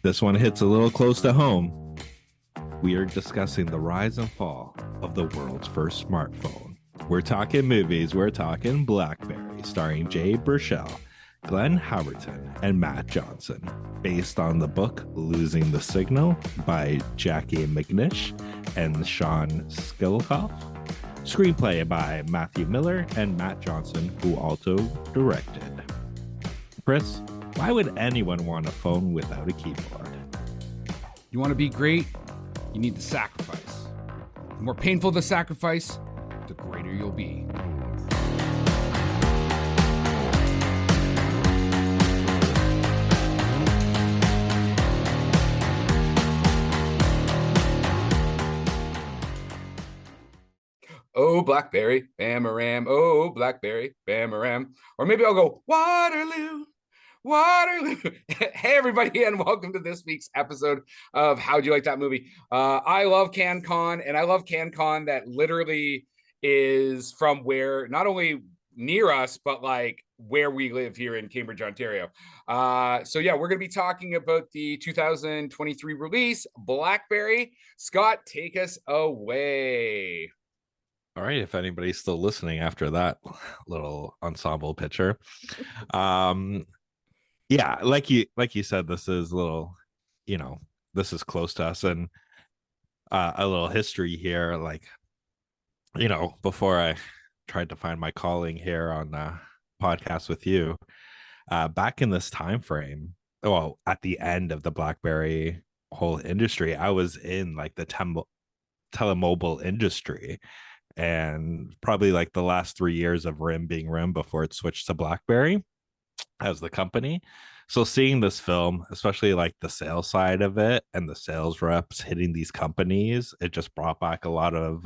This one hits a little close to home. We are discussing the rise and fall of the world's first smartphone. We're talking movies, we're talking BlackBerry, starring Jay Baruchel, Glenn Howerton, and Matt Johnson, based on the book Losing the Signal by Jackie McNish and Sean Skilhoff. Screenplay by Matthew Miller and Matt Johnson, who also directed. Chris, why would anyone want a phone without a keyboard? You want to be great? You need the sacrifice. The more painful the sacrifice, the greater you'll be. Oh, Blackberry, Bamaram. Oh, Blackberry, Bamaram. Or maybe I'll go, Waterloo, Waterloo. Hey, everybody, and welcome to this week's episode of How'd You Like That Movie? I love CANCAN, and I love CANCAN that literally is from where, not only near us, but like where we live here in Cambridge, Ontario. So yeah, we're going to be talking about the 2023 release, BlackBerry. Scott, take us away. All right, if anybody's still listening after that little ensemble picture. Yeah, like you said, this is a little, this is close to us, and a little history here, like, before I tried to find my calling here on podcast with you, back in this time frame, well, at the end of the BlackBerry whole industry, I was in like the telemobile industry, and probably like the last 3 years of RIM being RIM before it switched to BlackBerry as the company. So seeing this film, especially like the sales side of it and the sales reps hitting these companies, it just brought back a lot of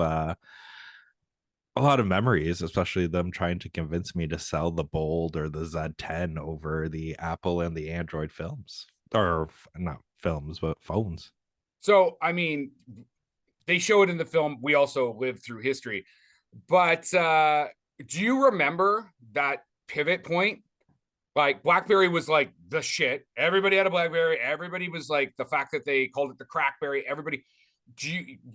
memories, especially them trying to convince me to sell the Bold or the Z10 over the Apple and the Android films, or not films, but phones. So, I mean, they show it in the film. We also live through history. But do you remember that pivot point? Like, BlackBerry was like the shit. Everybody had a BlackBerry. Everybody was like, the fact that they called it the Crackberry. Everybody.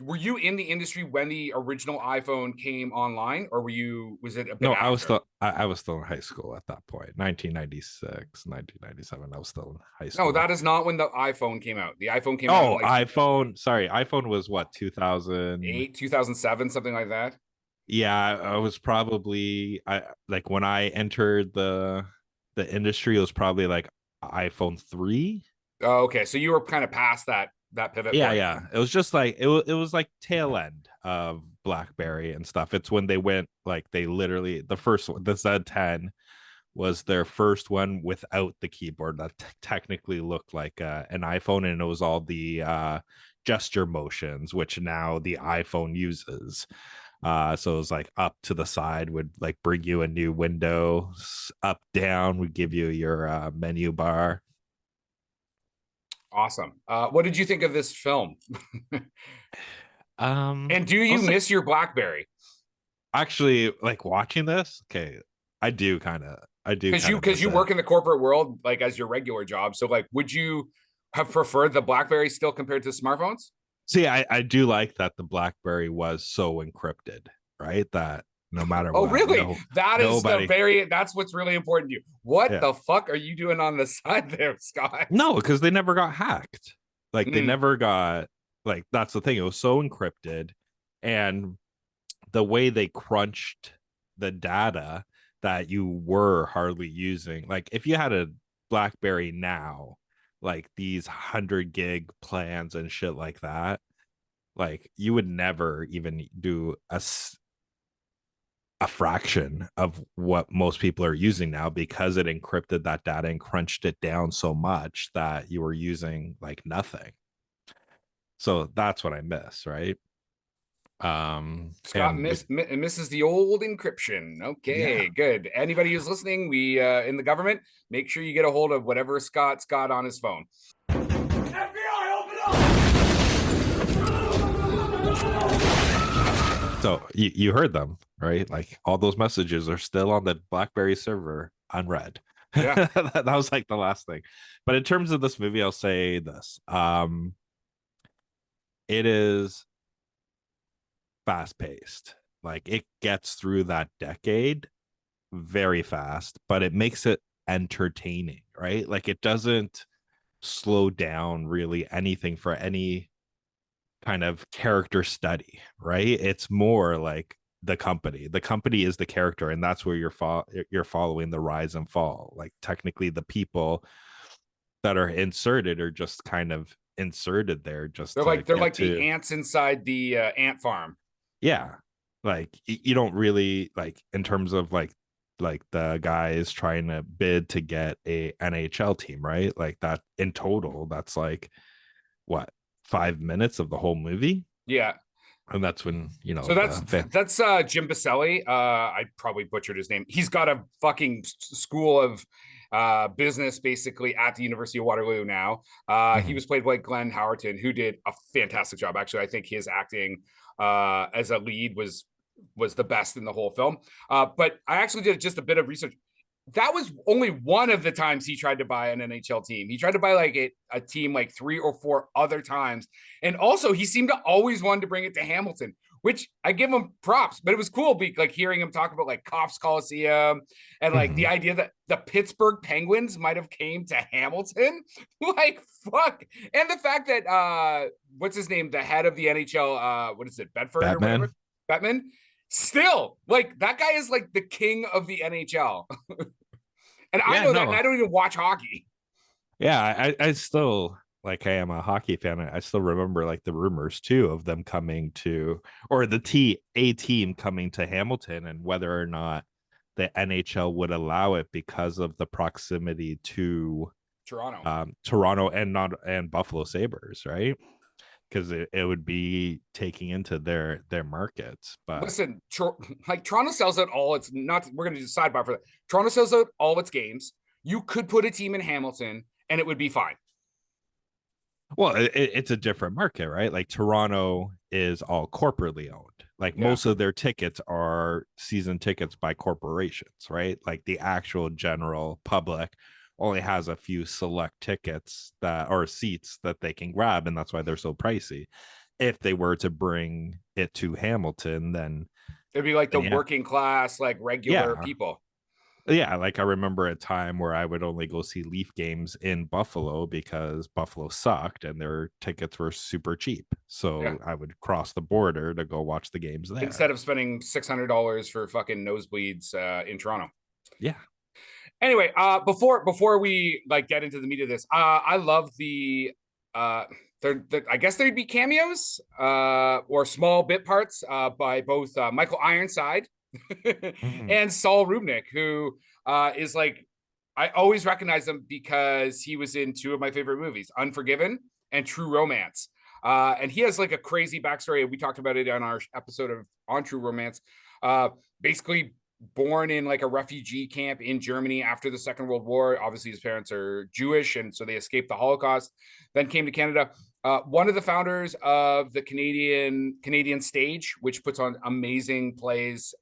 Were you in the industry when the original iPhone came online, or was it a bit No, after? I was still in high school at that point. 1996, 1997. I was still in high school. No, that is not when the iPhone came out. The iPhone came out. Oh, like iPhone was what, 2008, 2007, something like that. Yeah, I was probably like when I entered the industry, it was probably like iPhone 3. Oh, okay, so you were kind of past that pivot point. Yeah, it was just like it was like tail end of BlackBerry and stuff. It's when they went, like, they literally, the first one, the Z10 was their first one without the keyboard that technically looked like an iPhone, and it was all the gesture motions, which now the iPhone uses. So it was like up to the side would like bring you a new window, up down would give you your menu bar. Awesome. What did you think of this film? And do you miss your BlackBerry? Actually, like, watching this, okay, I do because you work in the corporate world, like, as your regular job. So, like, would you have preferred the BlackBerry still compared to smartphones? See, I do like that the BlackBerry was so encrypted, right? That no matter what. Oh, really? Nobody, that's what's really important to you. What the fuck are you doing on the side there, Scott? No, because they never got hacked. Like, they never got, like, that's the thing. It was so encrypted, and the way they crunched the data that you were hardly using. Like, if you had a BlackBerry now, like these 100 gig plans and shit like that, like, you would never even do a fraction of what most people are using now, because it encrypted that data and crunched it down so much that you were using like nothing. So that's what I miss, right? Scott misses the old encryption. Okay, yeah. Good. Anybody who's listening, we in the government, make sure you get a hold of whatever Scott's got on his phone. FBI, open up! So you heard them, right? Like, all those messages are still on the BlackBerry server unread. Yeah. That was like the last thing. But in terms of this movie, I'll say this. It is fast paced. Like it gets through that decade very fast, but it makes it entertaining, right? Like it doesn't slow down really anything for any kind of character study, right? It's more like the company is the character, and that's where you're following the rise and fall. Like technically the people that are inserted are just kind of inserted there just to They're get like the to, ants inside the ant farm. yeah, like you don't really like in terms of like the guys trying to bid to get a NHL team, right? Like that in total that's like what, 5 minutes of the whole movie. Yeah. And that's when So the fan. that's Jim Baselli. I probably butchered his name. He's got a fucking school of business basically at the University of Waterloo now. He Mhm. was played by Glenn Howerton, who did a fantastic job. Actually, I think his acting as a lead was the best in the whole film. But I actually did just a bit of research. That was only one of the times he tried to buy an NHL team. He tried to buy like a team like 3 or 4 other times. And also he seemed to always want to bring it to Hamilton, which I give him props, but it was cool like hearing him talk about like Cops Coliseum and like the Mhm. idea that the Pittsburgh Penguins might have came to Hamilton. Like fuck. And the fact that what's his name? The head of the NHL, what is it, Bedford or whatever? Batman. Batman. Still, like that guy is like the king of the NHL. And I Yeah, know that, and no. I don't even watch hockey. Yeah, I still, like, I am a hockey fan. I still remember like the rumors too of them coming to, or a team coming to Hamilton, and whether or not the NHL would allow it because of the proximity to Toronto. Toronto and not and Buffalo Sabres, right? Because it would be taking into their markets. But Listen, like Toronto sells out all its not. We're going to do a sidebar for that. Toronto sells out all its games. You could put a team in Hamilton, and it would be fine. well, it's a different market, right? Like Toronto is all corporately owned. Like Yeah, most of their tickets are season tickets by corporations, right? Like the actual general public only has a few select tickets that or seats that they can grab, and that's why they're so pricey. If they were to bring it to Hamilton, it'd be like the then yeah, working class, like regular yeah, people. yeah, like I remember a time where I would only go see Leaf games in Buffalo because Buffalo sucked and their tickets were super cheap. Yeah, So I would cross the border to go watch the games instead there. of spending $600 for fucking nosebleeds in Toronto. Yeah. Anyway, before we like get into the meat of this, I love the uh I guess there'd be cameos or small bit parts by both Michael Ironside Mhm. and Saul Rubnik, who is like I always recognize him because he was in two of my favorite movies, Unforgiven and True Romance. And he has like a crazy backstory. We talked about it on our episode of On True Romance. Uh, Basically born in like a refugee camp in Germany after the Second World War. Obviously, his parents are Jewish, and so they escaped the Holocaust. Then came to Canada. One of the founders of the Canadian stage, which puts on amazing plays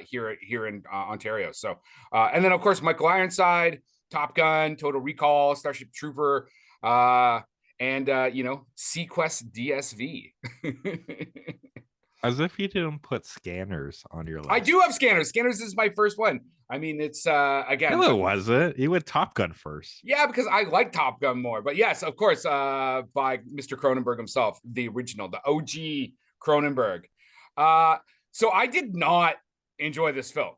here in Ontario. So, and then of course Michael Ironside, Top Gun, Total Recall, Starship Trooper, and Sequest DSV. As if you didn't put Scanners on your I list. do have Scanners. Scanners is my first one. I mean, it's again, No, it wasn't. You went Top Gun first. yeah, because I like Top Gun more. But yes, of course, by Mr. Cronenberg himself, the original, the OG Cronenberg. Uh, so I did not enjoy this film.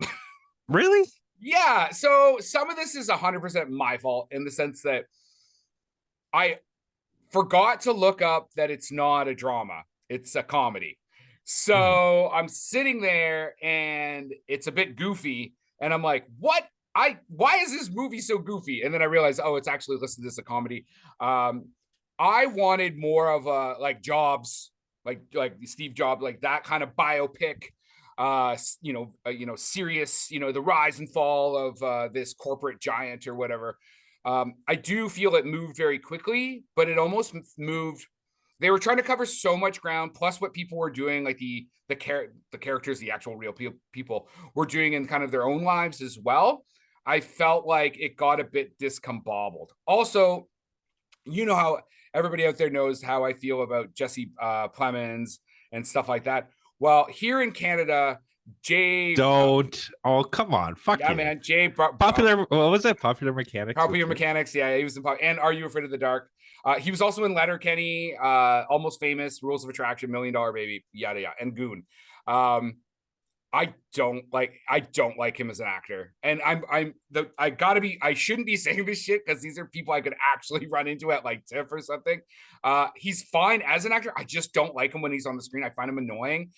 Really? Yeah, so some of this is 100% my fault in the sense that I forgot to look up that it's not a drama, it's a comedy. Mhm. So I'm sitting there and it's a bit goofy, and I'm like, what? Why is this movie so goofy? And then I realized, oh, it's actually listed as a comedy. Um, I wanted more of a like Jobs, like Steve Jobs, like that kind of biopic. Serious, the rise and fall of this corporate giant or whatever. I do feel it moved very quickly, but it almost moved. They were trying to cover so much ground, plus what people were doing, like the characters, the actual real people were doing in kind of their own lives as well. I felt like it got a bit discombobbled. Also, you know how everybody out there knows how I feel about Jesse Plemons and stuff like that. Well, here in Canada, Jay, Don't. Oh, come on. Fuck yeah, you. man, Jay, Popular. What was it? Popular Mechanics with Popular Jim? Mechanics, yeah, he was in. And Are You Afraid of the Dark? He was also in Letterkenny, Almost Famous, Rules of Attraction, Million Dollar Baby, yada yada, and Goon. Um, I don't like him as an actor. And I shouldn't be saying this shit because these are people I could actually run into at like TIFF or something. He's fine as an actor. I just don't like him when he's on the screen. I find him annoying.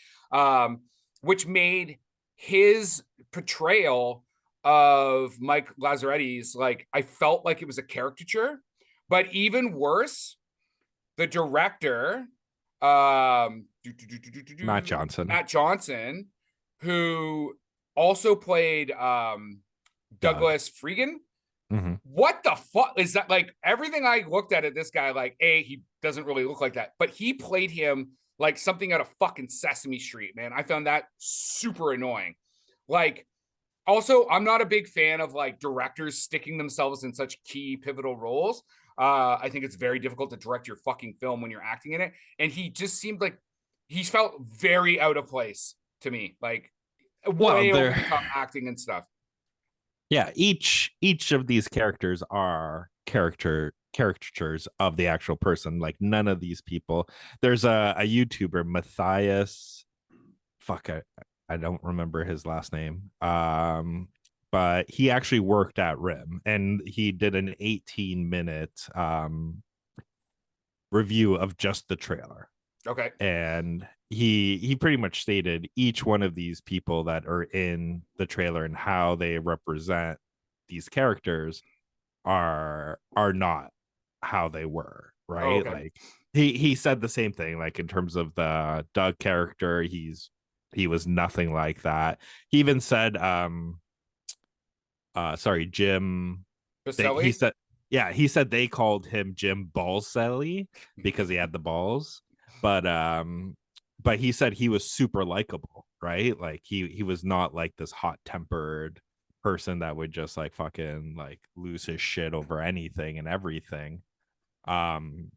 Which made his portrayal of Mike Lazaretti's, like, I felt like it was a caricature. But even worse, the director, Matt Johnson. Matt Johnson, who also played Doug. Douglas Freegan. Mm-hmm. What the fuck is that? Like, everything I looked at this guy, like, he doesn't really look like that, but he played him like something out of fucking Sesame Street, man. I found that super annoying. Like, also, I'm not a big fan of like directors sticking themselves in such key pivotal roles. I think it's very difficult to direct your fucking film when you're acting in it. And he just seemed like he felt very out of place to me, like Well, way over the top acting and stuff. yeah, each of these characters are caricatures of the actual person. Like none of these people. There's a YouTuber, Matthias. Fuck, I don't remember his last name. But he actually worked at RIM and he did an 18-minute review of just the trailer. Okay. And he pretty much stated each one of these people that are in the trailer and how they represent these characters are not how they were, Oh, right? okay. Like he said the same thing, like in terms of the Doug character, he was nothing like that. He even said sorry, Jim, he Baselli? said, yeah, he said they called him Jim Balselli because he had the balls. But he said he was super likable, right? Like he was not like this hot tempered person that would just like fucking like lose his shit over anything and everything. Um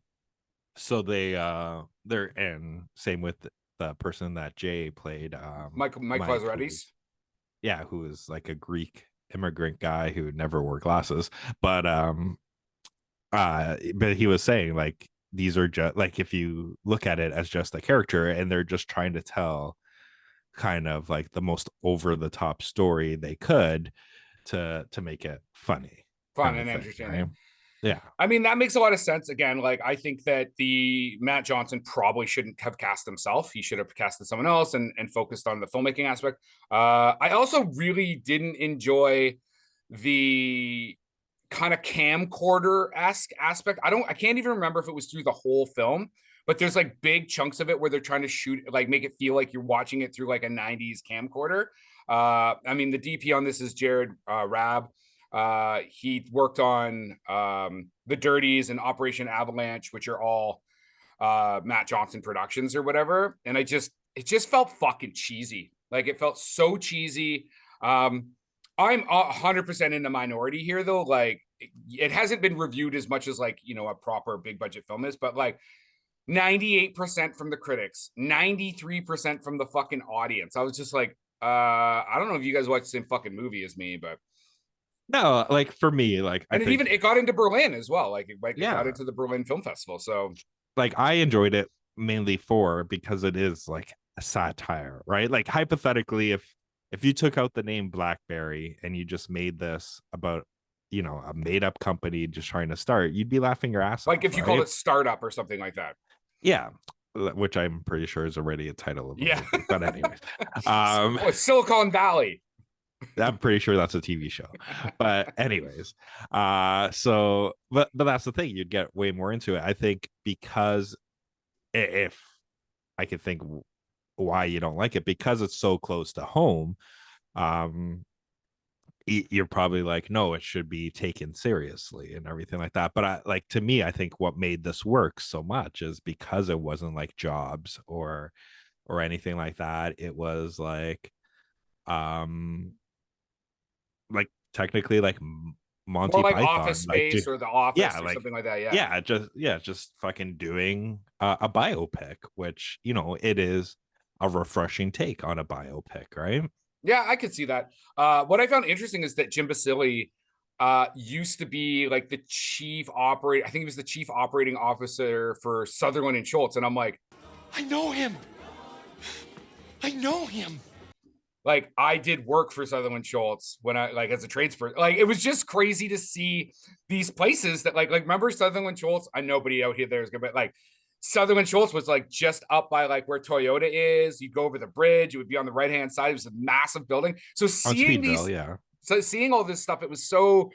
so they're, and same with the person that Jay played, Mike Mike, who, Lazaretti's. yeah, who is like a Greek immigrant guy who never wore glasses. But he was saying like these are just like, if you look at it as just a character and they're just trying to tell kind of like the most over the top story they could to make it funny Fun kind of and thing, entertaining. right? Yeah. I mean, that makes a lot of sense. Again, like, I think that the Matt Johnson probably shouldn't have cast himself. He should have casted someone else and focused on the filmmaking aspect. I also really didn't enjoy the kind of camcorder-esque aspect. I can't even remember if it was through the whole film, but there's like big chunks of it where they're trying to shoot, like, make it feel like you're watching it through like a 90s camcorder. I mean, the DP on this is Jared Raab. He worked on The Dirties and Operation Avalanche, which are all Matt Johnson productions or whatever. And it just felt fucking cheesy. Like, it felt so cheesy. I'm 100% in the minority here, though. Like, it hasn't been reviewed as much as, like, a proper big budget film is, but like 98% from the critics, 93% from the fucking audience. I was just like, I don't know if you guys watch the same fucking movie as me, but No, like for me, like I and think, it got into Berlin as well. It got yeah, into the Berlin Film Festival. So like I enjoyed it mainly for because it is like a satire, right? Like hypothetically, if you took out the name BlackBerry and you just made this about, a made up company just trying to start, you'd be laughing your ass like off, if you called right? it Startup or something like that. Yeah, which I'm pretty sure is already a title of a Yeah. movie. But anyways, um, Oh, it's Silicon Valley. I'm pretty sure that's a TV show. But anyways, but that's the thing, you'd get way more into it. I think because if I could think why you don't like it, because it's so close to home, um you're probably like, no, it should be taken seriously and everything like that. But to me, I think what made this work so much is because it wasn't like Jobs or anything like that. It was like, um like technically like More Monty like Office Python, like Space or The yeah, Office or like something like that. Yeah. just fucking doing a biopic, which it is a refreshing take on a biopic, right? Yeah, I could see that. What I found interesting is that Jim Basile used to be like the chief operating. I think he was the chief operating officer for Sutherland and Schultz, and I'm like, I know him. I know him. like I did work for Sutherland Schultz when I like as a tradesperson. Like it was just crazy to see these places that like remember Sutherland Schultz? I nobody out here there is gonna but like Sutherland Schultz was like just up by like where Toyota is. You'd go over the bridge, it would be on the right hand side. It was a massive building. So On seeing Speedville, these yeah. so seeing all this stuff, it was so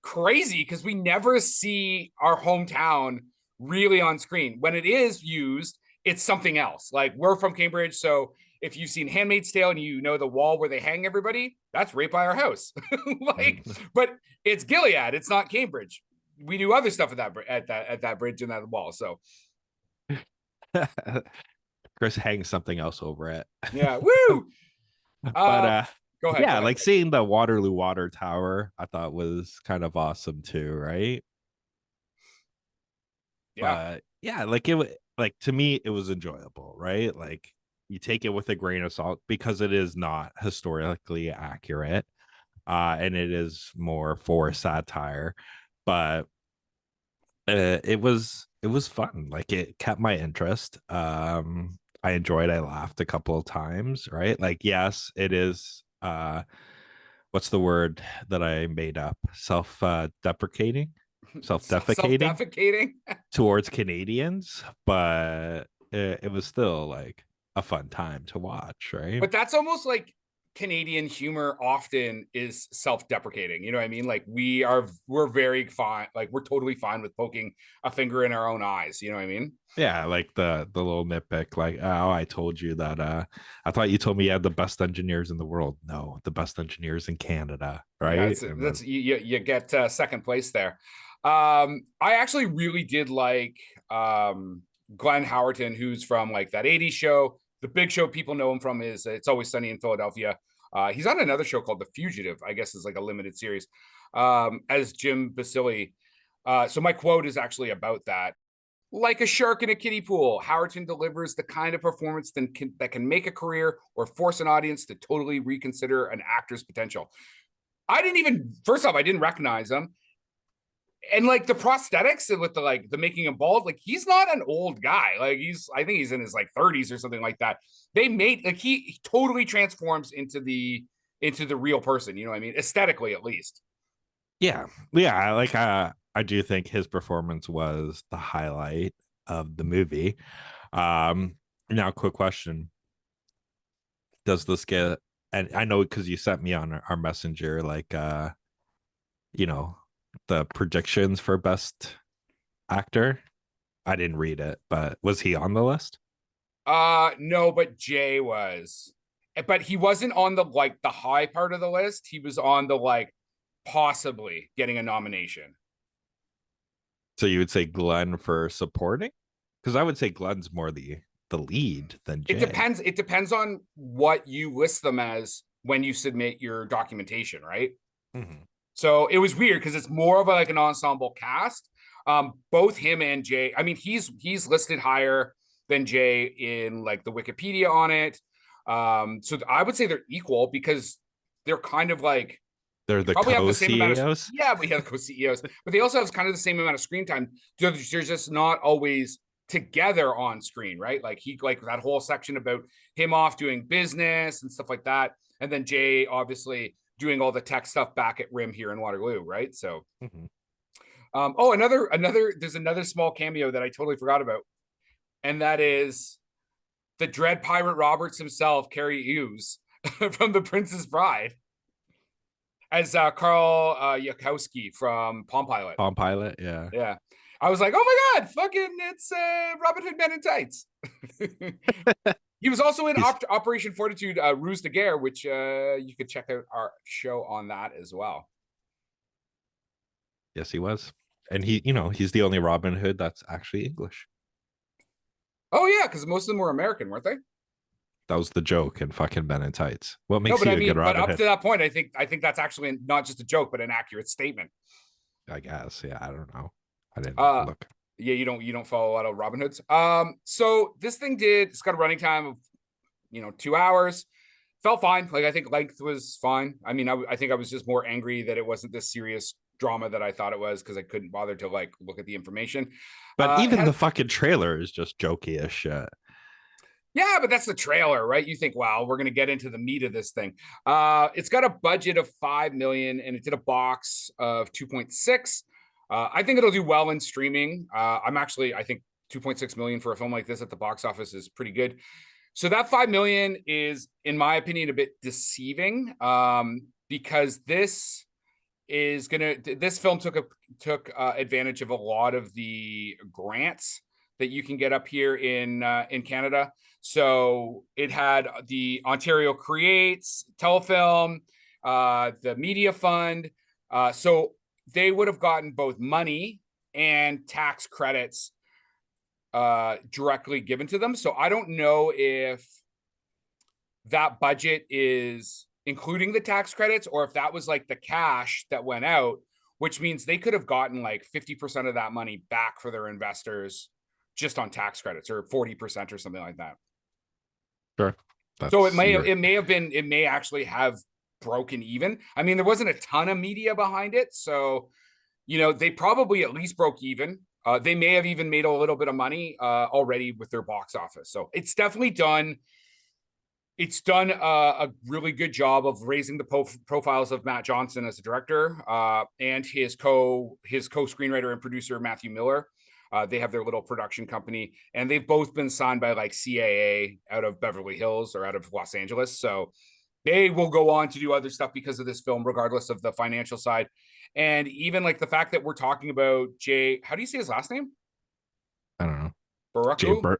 crazy because we never see our hometown really on screen. When it is used, it's something else. Like we're from Cambridge, so if you've seen Handmaid's Tale and you know the wall where they hang everybody, that's right by our house. Like, but it's Gilead, it's not Cambridge. We do other stuff at that bridge and that wall. So Chris hangs something else over it. yeah, woo. But Go ahead. yeah, Go ahead. like seeing the Waterloo Water Tower, I thought was kind of awesome too, right? Yeah. But yeah, like like to me, it was enjoyable, right? Like you take it with a grain of salt because it is not historically accurate, and it is more for satire, but it was fun. Like it kept my interest. I enjoyed. I laughed a couple of times, right? Like yes, it is. What's the word that I made up? Deprecating, self-defecating Self-defecating. towards Canadians, but it was still like a fun time to watch, right? But that's almost like Canadian humor often is self-deprecating. You know what I mean? Like we're very fine. Like we're totally fine with poking a finger in our own eyes. You know what I mean? Yeah, like the little nitpick, like, oh, I told you that I thought you told me you had the best engineers in the world. No, the best engineers in Canada, Yeah, right? And then that's you get second place there. I actually really did like Glenn Howerton, who's from like that '80s show. The big show people know him from is It's Always Sunny in Philadelphia. He's on another show called The Fugitive, I guess is like a limited series, as Jim Basile. So my quote is actually about that. Like a shark in a kiddie pool, Howerton delivers the kind of performance that can make a career or force an audience to totally reconsider an actor's potential. I didn't even, first off, I didn't recognize him. And like the prosthetics with the like the making him bald, like he's not an old guy. Like I think he's in his like 30s or something like that. They made like he totally transforms into the real person. You know what I mean? Aesthetically, at least. yeah, like I do think his performance was the highlight of the movie. Now, quick question: does this get? And I know because you sent me on our messenger, like you know, the predictions for best actor. I didn't read it, but was he on the list? No, but Jay was. But he wasn't on the like the high part of the list. He was on the like possibly getting a nomination. So you would say Glenn for supporting? Because I would say Glenn's more the lead than It Jay. depends. It depends on what you list them as when you submit your documentation, right? Mm-hmm. So it was weird because it's more of a, like an ensemble cast. Both him and Jay. I mean, he's listed higher than Jay in like the Wikipedia on it. So I would say they're equal because they're kind of like They're they the probably have the same amount of co-CEOs. yeah, we have co-CEOs, but they also have kind of the same amount of screen time. They're just not always together on screen, right? Like he like that whole section about him off doing business and stuff like that, and then Jay obviously doing all the tech stuff back at Rim here in Waterloo, right? So, Mm-hmm. oh, there's another small cameo that I totally forgot about, and that is the Dread Pirate Roberts himself, Carrie Hughes from The Princess Bride, as Carl Yakowski from Palm Pilot. Palm Pilot, yeah. Yeah. I was like, oh my God, fucking, it's Robin Hood Men in Tights. He was also in Operation Fortitude, Ruse de Guerre, which you could check out our show on that as well. Yes, he was. And he's the only Robin Hood that's actually English. Oh, yeah, because most of them were American, weren't they? That was the joke in fucking Men in Tights. What No, makes but you I a good mean, but Robin up Hood? to that point, I think that's actually not just a joke, but an accurate statement. I guess. Yeah, I don't know. I didn't Uh, look. yeah, you don't follow a lot of Robin Hoods. So this thing it's got a running time of 2 hours. Felt fine. Like I think length was fine. I mean, I think I was just more angry that it wasn't this serious drama that I thought it was because I couldn't bother to like look at the information. But It even has, the fucking trailer is just jokey as shit. yeah, but that's the trailer, right? You think, wow, we're gonna get into the meat of this thing. It's got a budget of 5 million and it did a box of 2.6. I think it'll do well in streaming. I think 2.6 million for a film like this at the box office is pretty good. So that 5 million is, in my opinion, a bit deceiving because this film took advantage of a lot of the grants that you can get up here in Canada. So it had the Ontario Creates, Telefilm, the Media Fund. So they would have gotten both money and tax credits directly given to them. So I don't know if that budget is including the tax credits or if that was like the cash that went out, which means they could have gotten like 50% of that money back for their investors just on tax credits, or 40% or something like that. Sure. So it may actually have broken even. I mean, there wasn't a ton of media behind it, so they probably at least broke even. They may have even made a little bit of money already with their box office. So it's definitely done. It's done a really good job of raising the profiles of Matt Johnson as a director and his co-screenwriter and producer Matthew Miller. They have their little production company, and they've both been signed by like CAA out of Beverly Hills or out of Los Angeles. So they will go on to do other stuff because of this film, regardless of the financial side. And even like the fact that we're talking about Jay, how do you say his last name? I don't know. Baruchel?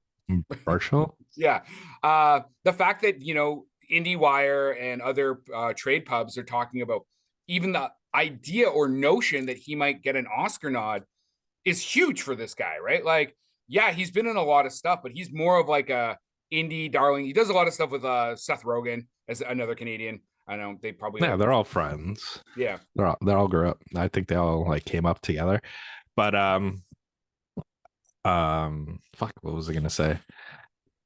Barshall? Yeah. The fact that, IndieWire and other trade pubs are talking about even the idea or notion that he might get an Oscar nod is huge for this guy, right? Like, yeah, he's been in a lot of stuff, but he's more of like a indie darling. He does a lot of stuff with Seth Rogen as another Canadian. I know they probably They're all friends. Yeah, They all grew up. I think they all like came up together. But fuck, what was I gonna say?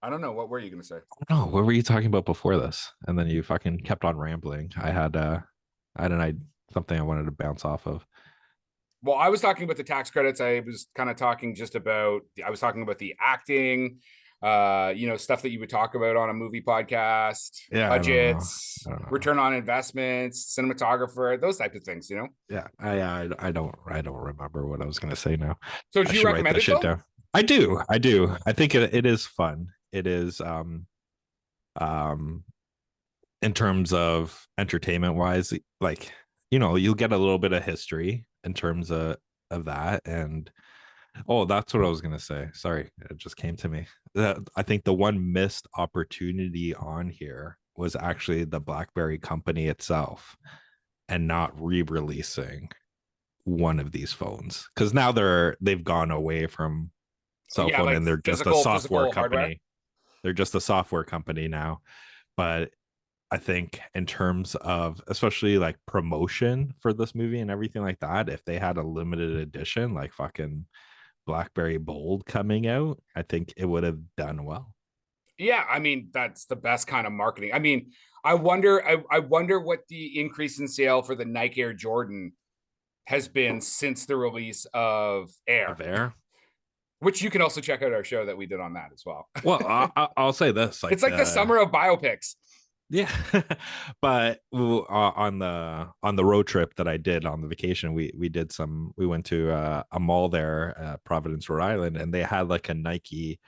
I don't know. What were you gonna say? No, what were you talking about before this? And then you fucking kept on rambling. I had something I wanted to bounce off of. Well, I was talking about the tax credits. I was talking about the acting, stuff that you would talk about on a movie podcast, Yeah, budgets, I don't know. return on investments, cinematographer, those types of things, Yeah, I don't remember what I was gonna say now. So do you recommend it though? Down. I do. I think it is fun. It is in terms of entertainment wise, like you'll get a little bit of history in terms of that. And that's what I was gonna say. Sorry, it just came to me. I think the one missed opportunity on here was actually the BlackBerry company itself and not re-releasing one of these phones, because now they've gone away from cell phone, like, and they're just a software company. Hardware. They're just a software company now. But I think in terms of especially like promotion for this movie and everything like that, if they had a limited edition like fucking BlackBerry Bold coming out, I think it would have done well. Yeah, I mean, that's the best kind of marketing. I mean, I wonder what the increase in sale for the Nike Air Jordan has been since the release of Air. Which you can also check out our show that we did on that as well. Well, I'll say this: like, it's like the summer of biopics. Yeah, but on the road trip that I did on the vacation, we went to a mall there, Providence, Rhode Island, and they had like a Nike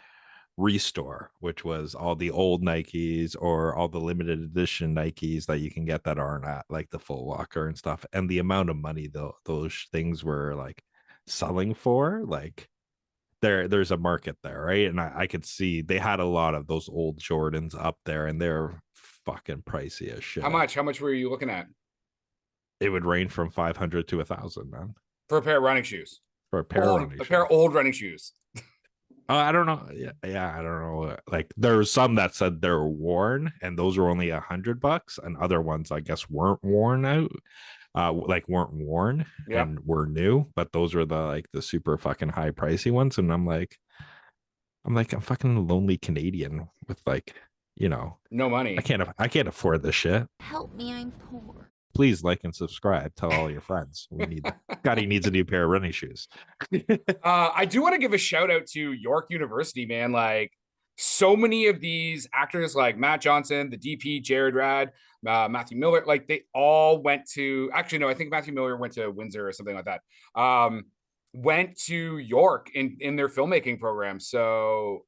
restore, which was all the old Nikes or all the limited edition Nikes that you can get that aren't at like the Full Locker and stuff, and the amount of money those things were like selling for, like there's a market there, right? And I could see they had a lot of those old Jordans up there, and they're fucking pricey as shit. How much were you looking at? It would range from 500 to 1,000, man, for a pair of running shoes. For a pair of running shoes. A pair of old running shoes. I don't know. Yeah, I don't know. Like there was some that said they were worn, and those were only $100, and other ones I guess weren't worn out, like weren't worn Yeah, and were new. But those were the super fucking high pricey ones, and I'm a fucking lonely Canadian with you know, no money. I can't afford this shit. Help me, I'm poor. Please like and subscribe. Tell all your friends. We need Scotty needs a new pair of running shoes. I do want to give a shout out to York University, man. Like so many of these actors, like Matt Johnson, the DP, Jared Rad, Matthew Miller, like they all went to. Actually, no, I think Matthew Miller went to Windsor or something like that. Went to York in their filmmaking program. So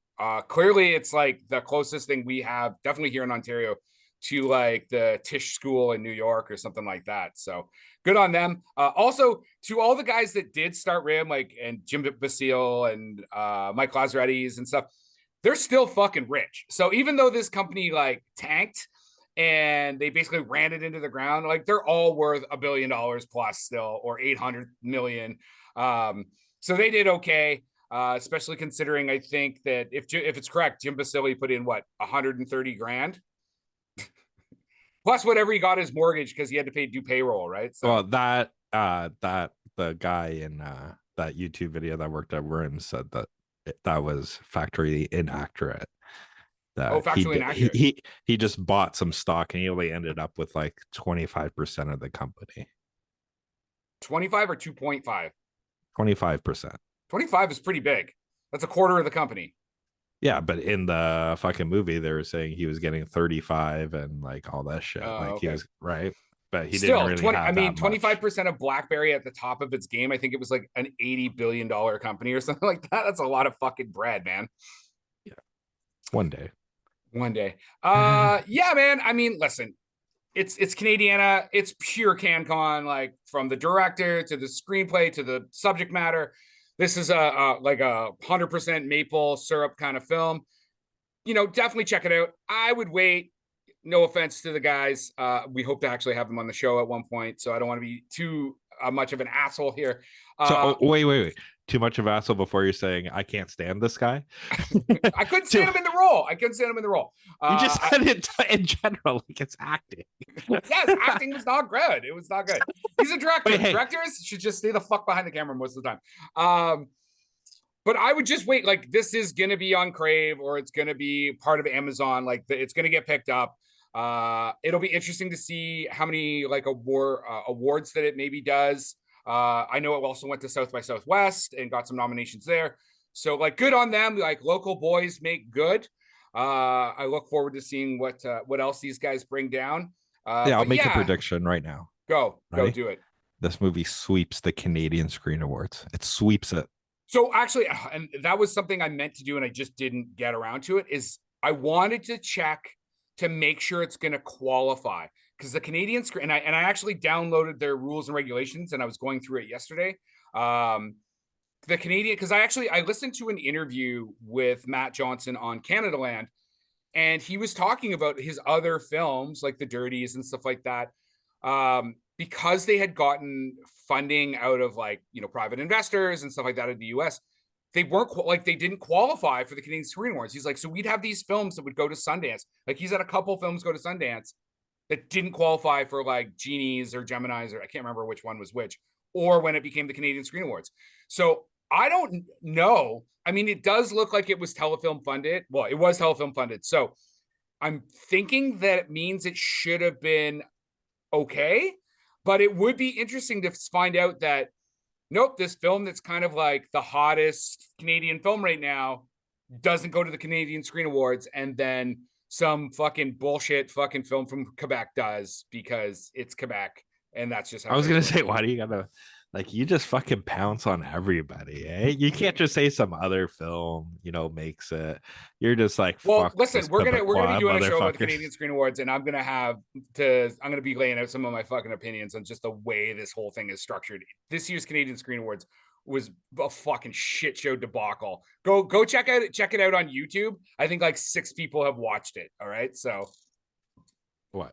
clearly, it's like the closest thing we have, definitely here in Ontario, to like the Tisch School in New York or something like that. So good on them. Also, to all the guys that did start RAM, like and Jim Basile and Mike Lazaretti and stuff, they're still fucking rich. So even though this company like tanked and they basically ran it into the ground, like they're all worth $1 billion plus still, or 800 million. So they did okay. Especially considering I think that if it's correct, Jim Basile put in what 130 grand plus whatever he got his mortgage because he had to do payroll, right? So Well, that the guy in that YouTube video that worked at Rims said that that was factually inaccurate. That factually inaccurate. He just bought some stock and he only ended up with like 25% of the company. 25 or 2.5? 25%. 25 is pretty big. That's a quarter of the company. Yeah, but in the fucking movie, they were saying he was getting 35 and like all that shit. Like okay. he was right, but he Still, didn't really have that 25% of BlackBerry at the top of its game. I think it was like an $80 billion company or something like that. That's a lot of fucking bread, man. Yeah, one day. Yeah, man. I mean, listen, it's Canadiana. It's pure CanCan, like from the director to the screenplay to the subject matter. This is like a 100% maple syrup kind of film. You know, definitely check it out. I would wait. No offense to the guys. We hope to actually have them on the show at one point. So I don't want to be too much of an asshole here. Wait. Too much of an asshole before you're saying I can't stand this guy? I couldn't stand him in the role. You just said it in general, like it's acting. Yes, acting was not good. It was not good. He's a director. Wait, hey. Directors should just stay the fuck behind the camera most of the time. But I would just wait. Like this is gonna be on Crave or it's gonna be part of Amazon. Like it's gonna get picked up. It'll be interesting to see how many like awards that it maybe does. I know it also went to South by Southwest and got some nominations there. So like good on them. Like local boys make good. I look forward to seeing what else these guys bring down. I'll make a prediction right now. Go Ready? do it. This movie sweeps the Canadian Screen Awards. It sweeps it. So actually, and that was something I meant to do and I just didn't get around to it, is I wanted to check to make sure it's going to qualify, because the Canadian Screen, and I actually downloaded their rules and regulations and I was going through it yesterday. The Canadian, because I listened to an interview with Matt Johnson on Canadaland, and he was talking about his other films like The Dirties and stuff like that, because they had gotten funding out of like, you know, private investors and stuff like that in the US. They weren't they didn't qualify for the Canadian Screen Awards. He's like, so we'd have these films that would go to Sundance. Like he's had a couple films go to Sundance that didn't qualify for like Genies or Geminis, or I can't remember which one was which, or when it became the Canadian Screen Awards. So I don't know. I mean, it does look like it was telefilm funded. Well, it was telefilm funded. So I'm thinking that it means it should have been okay, but it would be interesting to find out that, nope, this film that's kind of like the hottest Canadian film right now doesn't go to the Canadian Screen Awards, and then some fucking bullshit fucking film from Quebec does, because it's Quebec, and that's just how I was gonna say, why do you gotta like you just fucking pounce on everybody, eh? You can't just say some other film, you know, makes it. You're just like, well, listen, we're gonna be doing a show about the motherfuckers. Canadian Screen Awards, and I'm gonna be laying out some of my fucking opinions on just the way this whole thing is structured. This year's Canadian Screen Awards was a fucking shit show debacle. Go check it out on YouTube. I think like 6 people have watched it. All right, so What?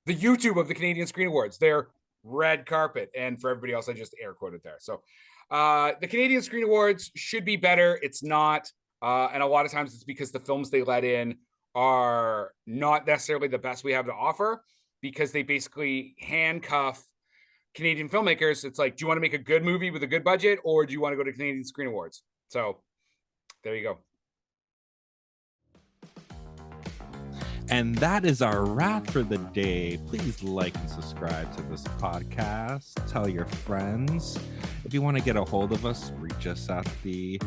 The YouTube of the Canadian Screen Awards, their red carpet, and for everybody else, I just air quoted there. So The Canadian Screen Awards should be better. It's not. And a lot of times it's because the films they let in are not necessarily the best we have to offer, because they basically handcuff Canadian filmmakers. It's like, do you want to make a good movie with a good budget, or do you want to go to Canadian Screen Awards? So there you go. And that is our wrap for the day. Please like and subscribe to this podcast. Tell your friends. If you want to get a hold of us, reach us at the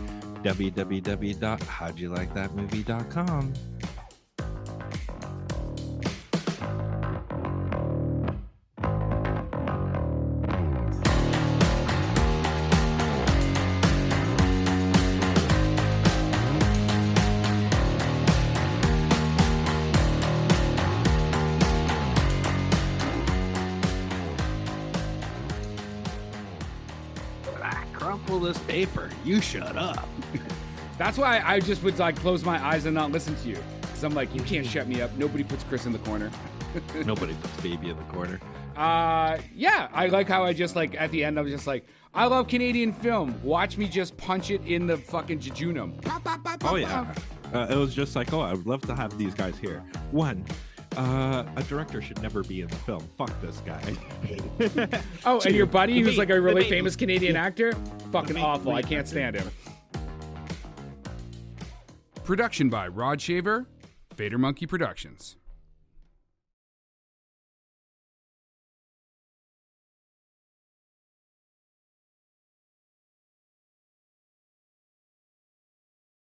www.howdyoulikethatmovie.com. This paper, you shut up. That's why I just would like close my eyes and not listen to you, because I'm like, you can't shut me up. Nobody puts Chris in the corner. Nobody puts baby in the corner. Yeah, I like how I just like at the end I was just like, I love Canadian film. Watch me just punch it in the fucking jejunum. Oh yeah, it was just like, oh, I would love to have these guys here. One, a director should never be in the film. Fuck this guy. Oh, and your buddy who's like a really famous Canadian actor? Fucking awful. I can't stand him. Production by Rod Shaver, Vader Monkey Productions.